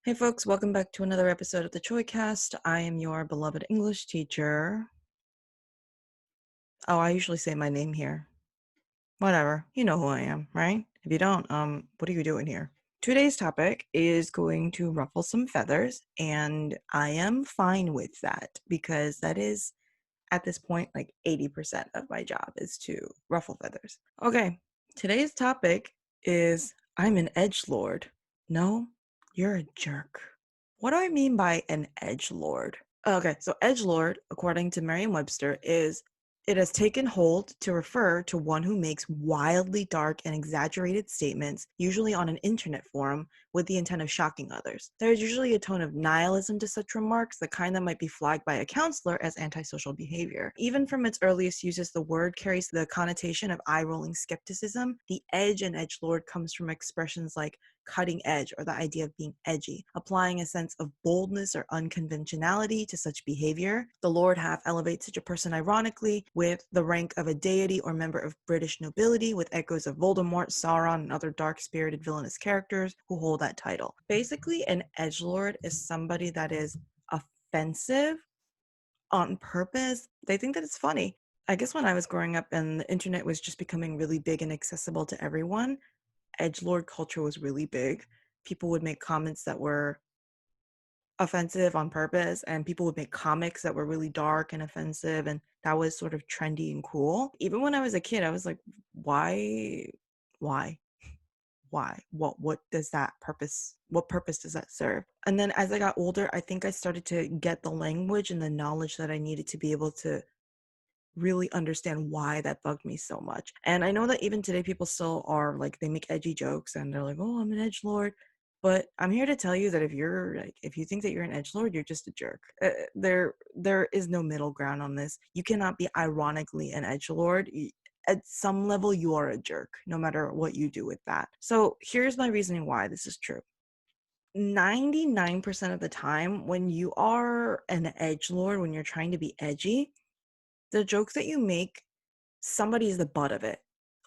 Hey folks, welcome back to another episode of the Choecast. I am your beloved English teacher. Oh, I usually say my name here. Whatever, you know who I am, right? If you don't, what are you doing here? Today's topic is going to ruffle some feathers, and I am fine with that because that is, at this point, like 80% of my job is to ruffle feathers. Okay, today's topic is I'm an edgelord. No, you're a jerk. What do I mean by an edgelord? Okay, so edgelord, according to Merriam-Webster, is it has taken hold to refer to one who makes wildly dark and exaggerated statements, usually on an internet forum, with the intent of shocking others. There is usually a tone of nihilism to such remarks, the kind that might be flagged by a counselor as antisocial behavior. Even from its earliest uses, the word carries the connotation of eye-rolling skepticism. The edge in edgelord comes from expressions like cutting edge or the idea of being edgy, applying a sense of boldness or unconventionality to such behavior. The Lord half elevates such a person ironically with the rank of a deity or member of British nobility, with echoes of Voldemort, Sauron, and other dark-spirited villainous characters who hold that title. Basically, an edgelord is somebody that is offensive on purpose. They think that it's funny. I guess when I was growing up and the internet was just becoming really big and accessible to everyone, edgelord culture was really big. People would make comments that were offensive on purpose, and people would make comics that were really dark and offensive, and that was sort of trendy and cool. Even when I was a kid, I was like, why why what does that purpose, what purpose does that serve? And then as I got older, I think I started to get the language and the knowledge that I needed to be able to really understand why that bugged me so much. And I know that even today people still are like, they make edgy jokes and they're like, oh, I'm an edgelord. But I'm here to tell you that if you think that you're an edgelord, you're just a jerk. There is no middle ground on this. You cannot be ironically an edgelord. At some level, you are a jerk, no matter what you do with that. So here's my reasoning why this is true. 99% of the time, when you are an edgelord, when you're trying to be edgy, the jokes that you make, somebody is the butt of it.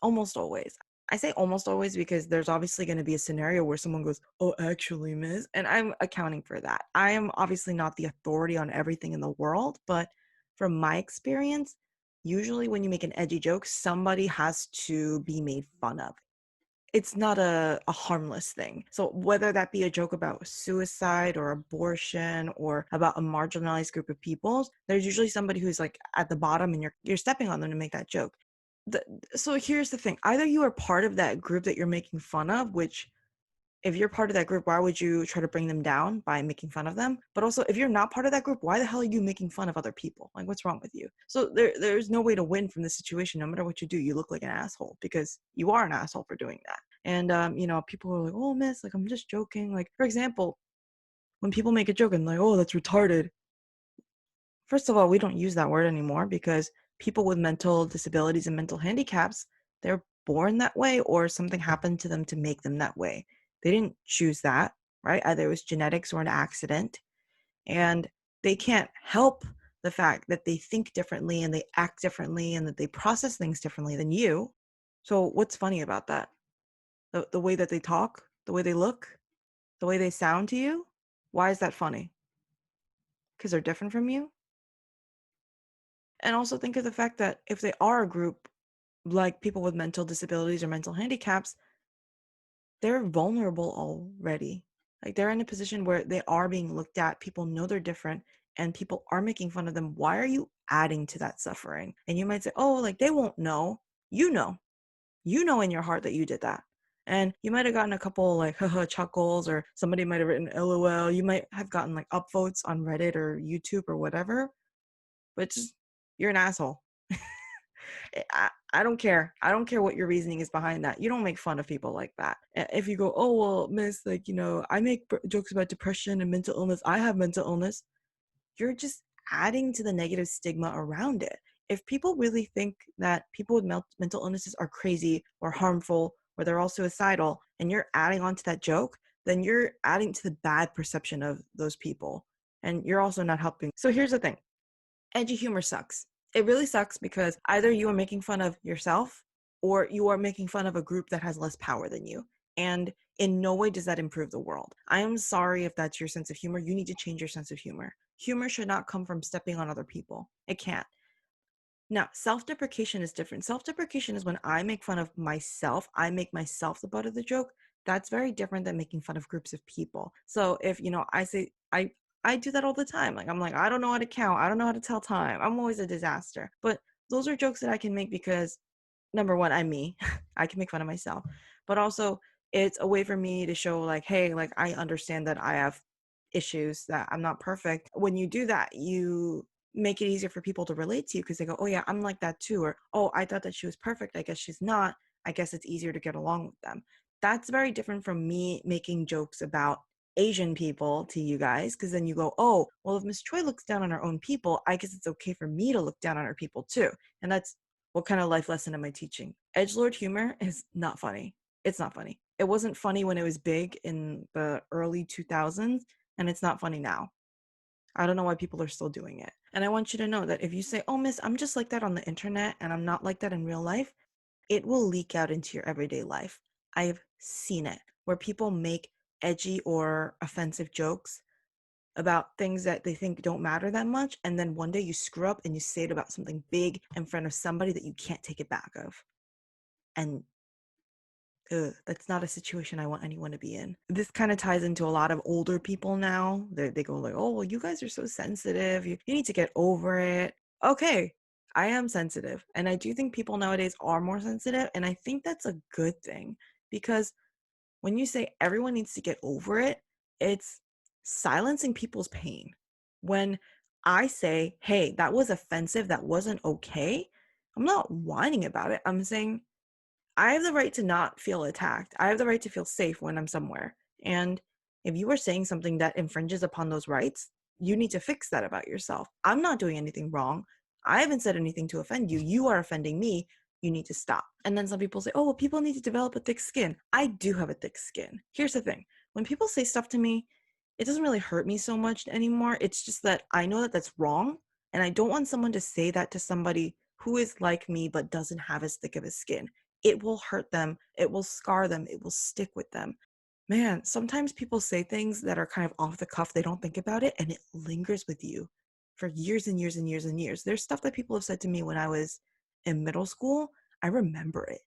Almost always. I say almost always because there's obviously going to be a scenario where someone goes, oh, actually, miss. And I'm accounting for that. I am obviously not the authority on everything in the world, but from my experience, usually when you make an edgy joke, somebody has to be made fun of. It's not a harmless thing. So whether that be a joke about suicide or abortion or about a marginalized group of people, there's usually somebody who's like at the bottom and you're stepping on them to make that joke. So here's the thing. Either you are part of that group that you're making fun of, which if you're part of that group, why would you try to bring them down by making fun of them? But also, if you're not part of that group, why the hell are you making fun of other people? Like, what's wrong with you? So there's no way to win from this situation. No matter what you do, you look like an asshole because you are an asshole for doing that. And, people are like, oh, miss, like, I'm just joking. Like, for example, when people make a joke and like, oh, that's retarded. First of all, we don't use that word anymore because people with mental disabilities and mental handicaps, they're born that way or something happened to them to make them that way. They didn't choose that, right? Either it was genetics or an accident. And they can't help the fact that they think differently and they act differently and that they process things differently than you. So what's funny about that? The way that they talk, the way they look, the way they sound to you? Why is that funny? Because they're different from you? And also think of the fact that if they are a group like people with mental disabilities or mental handicaps, they're vulnerable already. Like they're in a position where they are being looked at, people know they're different, and people are making fun of them. Why are you adding to that suffering? And you might say, oh, like they won't know. You know. You know in your heart that you did that. And you might have gotten a couple like haha chuckles, or somebody might have written LOL. You might have gotten like upvotes on Reddit or YouTube or whatever, but just you're an asshole. I don't care. I don't care what your reasoning is behind that. You don't make fun of people like that. If you go, oh, well, miss, like, I make jokes about depression and mental illness. I have mental illness. You're just adding to the negative stigma around it. If people really think that people with mental illnesses are crazy or harmful or they're all suicidal and you're adding on to that joke, then you're adding to the bad perception of those people. And you're also not helping. So here's the thing. Edgy humor sucks. It really sucks because either you are making fun of yourself or you are making fun of a group that has less power than you. And in no way does that improve the world. I am sorry if that's your sense of humor. You need to change your sense of humor. Humor should not come from stepping on other people. It can't. Now, self-deprecation is different. Self-deprecation is when I make fun of myself, I make myself the butt of the joke. That's very different than making fun of groups of people. So if, I say I do that all the time. Like I'm like, I don't know how to count. I don't know how to tell time. I'm always a disaster. But those are jokes that I can make because number one, I'm me. I can make fun of myself. But also it's a way for me to show like, hey, like I understand that I have issues, that I'm not perfect. When you do that, you make it easier for people to relate to you because they go, oh yeah, I'm like that too. Or, oh, I thought that she was perfect. I guess she's not. I guess it's easier to get along with them. That's very different from me making jokes about Asian people to you guys, because then you go, oh, well, if Miss Choi looks down on her own people, I guess it's okay for me to look down on her people too. And that's what kind of life lesson am I teaching? Edgelord humor is not funny. It's not funny. It wasn't funny when it was big in the early 2000s, and it's not funny now. I don't know why people are still doing it. And I want you to know that if you say, oh, miss, I'm just like that on the internet and I'm not like that in real life, it will leak out into your everyday life. I've seen it where people make edgy or offensive jokes about things that they think don't matter that much. And then one day you screw up and you say it about something big in front of somebody that you can't take it back of. And that's not a situation I want anyone to be in. This kind of ties into a lot of older people now. They go like, oh, well, you guys are so sensitive. You need to get over it. Okay, I am sensitive. And I do think people nowadays are more sensitive. And I think that's a good thing because when you say everyone needs to get over it, it's silencing people's pain. When I say, hey, that was offensive, that wasn't okay, I'm not whining about it. I'm saying, I have the right to not feel attacked. I have the right to feel safe when I'm somewhere. And if you are saying something that infringes upon those rights, you need to fix that about yourself. I'm not doing anything wrong. I haven't said anything to offend you. You are offending me. You need to stop. And then some people say, oh, well, people need to develop a thick skin. I do have a thick skin. Here's the thing. When people say stuff to me, it doesn't really hurt me so much anymore. It's just that I know that that's wrong. And I don't want someone to say that to somebody who is like me but doesn't have as thick of a skin. It will hurt them, it will scar them, it will stick with them. Man, sometimes people say things that are kind of off the cuff, they don't think about it, and it lingers with you for years and years and years and years. There's stuff that people have said to me when I was in middle school. I remember it.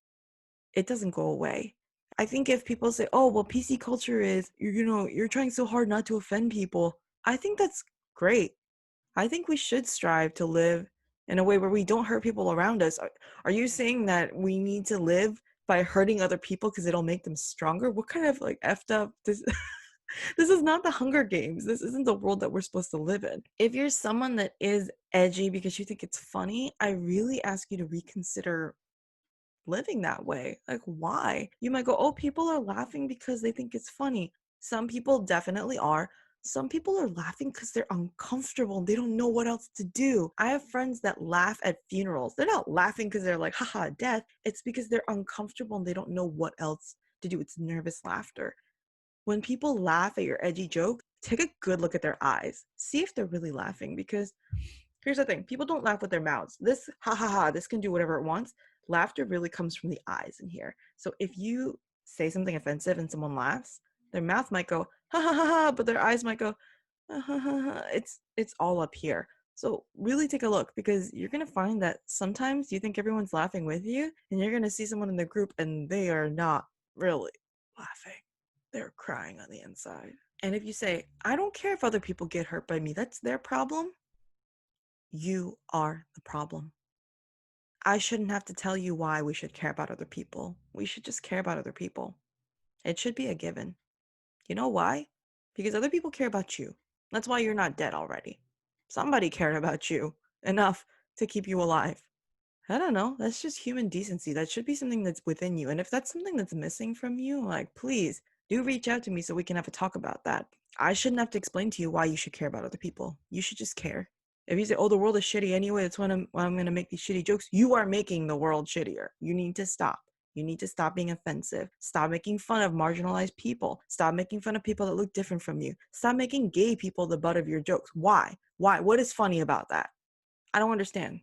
It doesn't go away. I think if people say, oh, well, PC culture is, you're trying so hard not to offend people, I think that's great. I think we should strive to live in a way where we don't hurt people around us. Are you saying that we need to live by hurting other people because it'll make them stronger? What kind of like effed up this? This is not the Hunger Games. This isn't the world that we're supposed to live in. If you're someone that is edgy because you think it's funny, I really ask you to reconsider living that way. Like, why? You might go, oh, people are laughing because they think it's funny. Some people definitely are. Some people are laughing because they're uncomfortable and they don't know what else to do. I have friends that laugh at funerals. They're not laughing because they're like, haha, death. It's because they're uncomfortable and they don't know what else to do. It's nervous laughter. When people laugh at your edgy joke, take a good look at their eyes. See if they're really laughing because here's the thing, people don't laugh with their mouths. This, ha ha ha, this can do whatever it wants. Laughter really comes from the eyes in here. So if you say something offensive and someone laughs, their mouth might go, ha ha ha ha, but their eyes might go, ha ha ha ha. It's all up here. So really take a look because you're going to find that sometimes you think everyone's laughing with you and you're going to see someone in the group and they are not really laughing. They're crying on the inside. And if you say, I don't care if other people get hurt by me, that's their problem, you are the problem. I shouldn't have to tell you why we should care about other people. We should just care about other people. It should be a given. You know why? Because other people care about you. That's why you're not dead already. Somebody cared about you enough to keep you alive. I don't know. That's just human decency. That should be something that's within you. And if that's something that's missing from you, like, please do reach out to me so we can have a talk about that. I shouldn't have to explain to you why you should care about other people. You should just care. If you say, oh, the world is shitty anyway, that's when I'm going to make these shitty jokes, you are making the world shittier. You need to stop. You need to stop being offensive. Stop making fun of marginalized people. Stop making fun of people that look different from you. Stop making gay people the butt of your jokes. Why? Why? What is funny about that? I don't understand.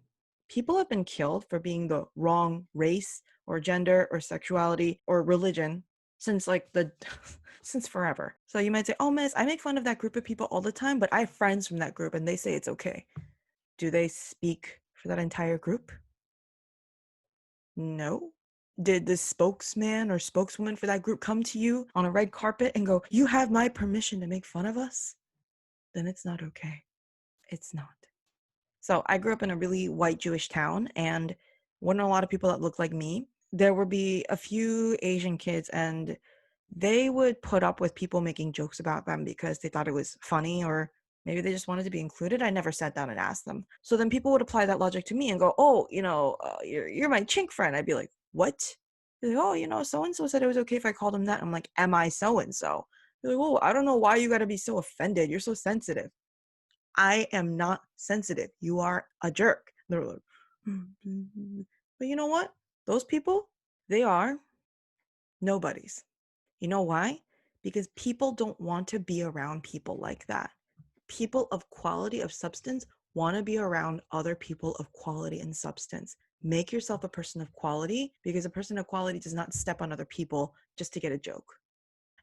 People have been killed for being the wrong race or gender or sexuality or religion since like the since forever. So you might say, "Oh, miss, I make fun of that group of people all the time, but I have friends from that group and they say it's okay." Do they speak for that entire group? No. Did the spokesman or spokeswoman for that group come to you on a red carpet and go, "You have my permission to make fun of us?" Then it's not okay. It's not. So I grew up in a really white Jewish town, and wasn't a lot of people that looked like me. There would be a few Asian kids, and they would put up with people making jokes about them because they thought it was funny, or maybe they just wanted to be included. I never sat down and asked them. So then people would apply that logic to me and go, "Oh, you're my chink friend." I'd be like, "What?" They're like, "Oh, so and so said it was okay if I called him that." I'm like, "Am I so and so?" They're like, "Oh, I don't know why you got to be so offended. You're so sensitive." I am not sensitive. You are a jerk. They're like, but you know what? Those people, they are nobodies. You know why? Because people don't want to be around people like that. People of quality of substance want to be around other people of quality and substance. Make yourself a person of quality, because a person of quality does not step on other people just to get a joke.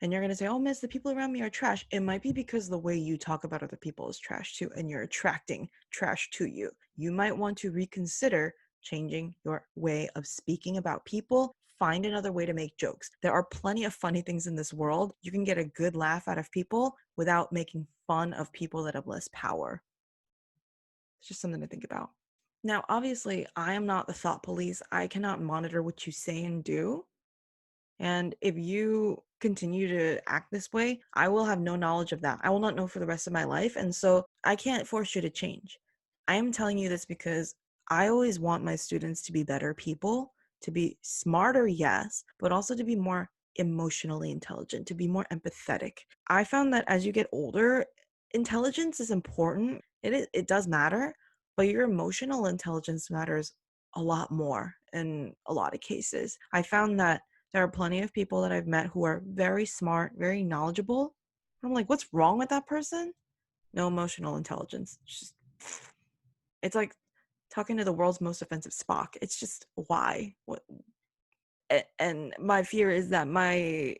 And you're going to say, "Oh, miss, the people around me are trash." It might be because the way you talk about other people is trash too, and you're attracting trash to you. You might want to reconsider changing your way of speaking about people. Find another way to make jokes. There are plenty of funny things in this world. You can get a good laugh out of people without making fun of people that have less power. It's just something to think about. Now, obviously, I am not the thought police. I cannot monitor what you say and do. And if you continue to act this way, I will have no knowledge of that. I will not know for the rest of my life. And so I can't force you to change. I am telling you this because I always want my students to be better people, to be smarter, yes, but also to be more emotionally intelligent, to be more empathetic. I found that as you get older, intelligence is important. It does matter, but your emotional intelligence matters a lot more in a lot of cases. I found that there are plenty of people that I've met who are very smart, very knowledgeable. I'm like, what's wrong with that person? No emotional intelligence. It's like talking to the world's most offensive Spock. It's just why? What? And my fear is that my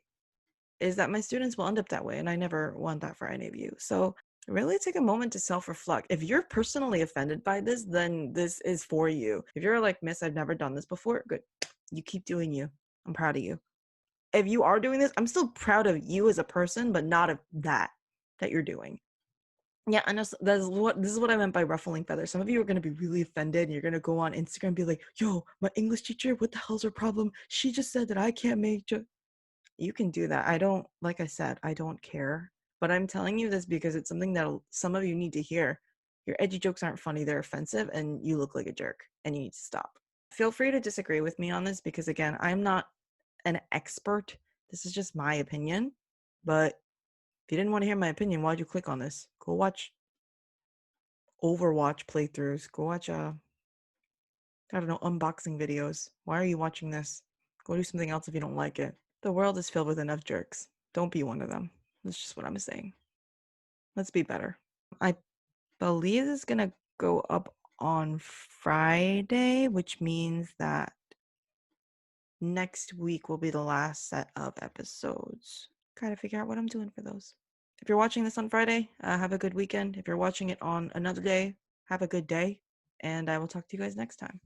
students will end up that way, and I never want that for any of you. So really take a moment to self-reflect. If you're personally offended by this, then this is for you. If you're like, "Miss, I've never done this before," good. You keep doing you. I'm proud of you. If you are doing this, I'm still proud of you as a person, but not of that you're doing. Yeah, I know. This is what I meant by ruffling feathers. Some of you are gonna be really offended, and you're gonna go on Instagram and be like, "Yo, my English teacher, what the hell's her problem? She just said that I can't make." You can do that. I don't, like I said, I don't care. But I'm telling you this because it's something that some of you need to hear. Your edgy jokes aren't funny; they're offensive, and you look like a jerk, and you need to stop. Feel free to disagree with me on this because, again, I'm not an expert. This is just my opinion. But if you didn't want to hear my opinion, why'd you click on this? Go watch Overwatch playthroughs. Go watch I don't know, unboxing videos. Why are you watching this? Go do something else if you don't like it. The world is filled with enough jerks. Don't be one of them. That's just what I'm saying. Let's be better. I believe this is gonna go up on Friday, which means that next week will be the last set of episodes. Gotta figure out what I'm doing for those. If you're watching this on Friday, have a good weekend. If you're watching it on another day, have a good day. And I will talk to you guys next time.